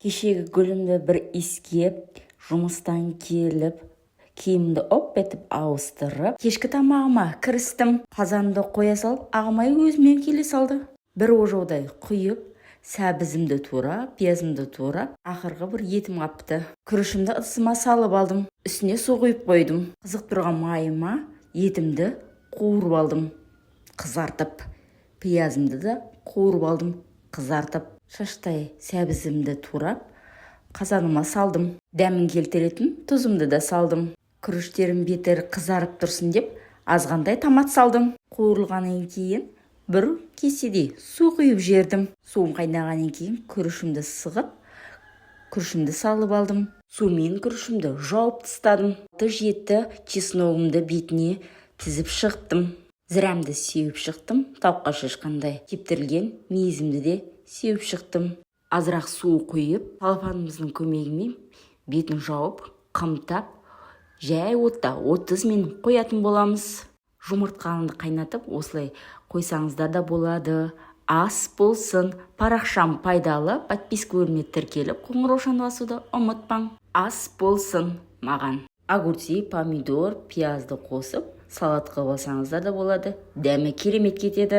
Кешегі гүлімді бір иіскеп, жұмыстан келіп, киімді етіп ауыстырып, кешкі тамағыма кірістім. Қазанды қоя салып, ағымай өзімен келе салды. Бір ожаудай құйып, сәбізімді турап, пиязымды турап, ақырғы бір етім қапты. Күрішімді ыдысыма салып алдым. Үстіне су құйып қойдым. Қызып тұрған майыма етімді қуырып алдым, қызартып. Пиязымды да қуырып алдым, қызартып. Шаштай сәбізімді турап, қазаныма салдым. Дәмін келтіретін тұзымды да салдым. Күріштерім бетер қызарып тұрсын деп, азғандай томат салдым. Қуырылғаннан кейін бір кеседе су құйып жердім. Суым қайнағаннан кейін күрішімді сығып, күрішімді салып алдым. Сумен күрішімді жауып тастадым. Жетті чесногымды бетіне тізіп шығыптым. Зірамды сеуіп шықтым, тауыққа шашқандай. Кептірілген мейізімді де сеуіп шықтым. Азырақ су құйып, салфанымыздың көмегімен бетін жауып, қымтап, жай отта 30 минут қоятын боламыз. Жұмыртқаны қайнатып, осылай қойсаңыздар да болады. Ас болсын. Парақшам пайдалы, подпискаларыма тіркеліп, қоңыраушаны басуды ұмытпаң. Ас болсын маған. Огурцы, помидор, пиязды қосып, салат қылып алсаңыздар да болады. Дәмі керемет кетеді.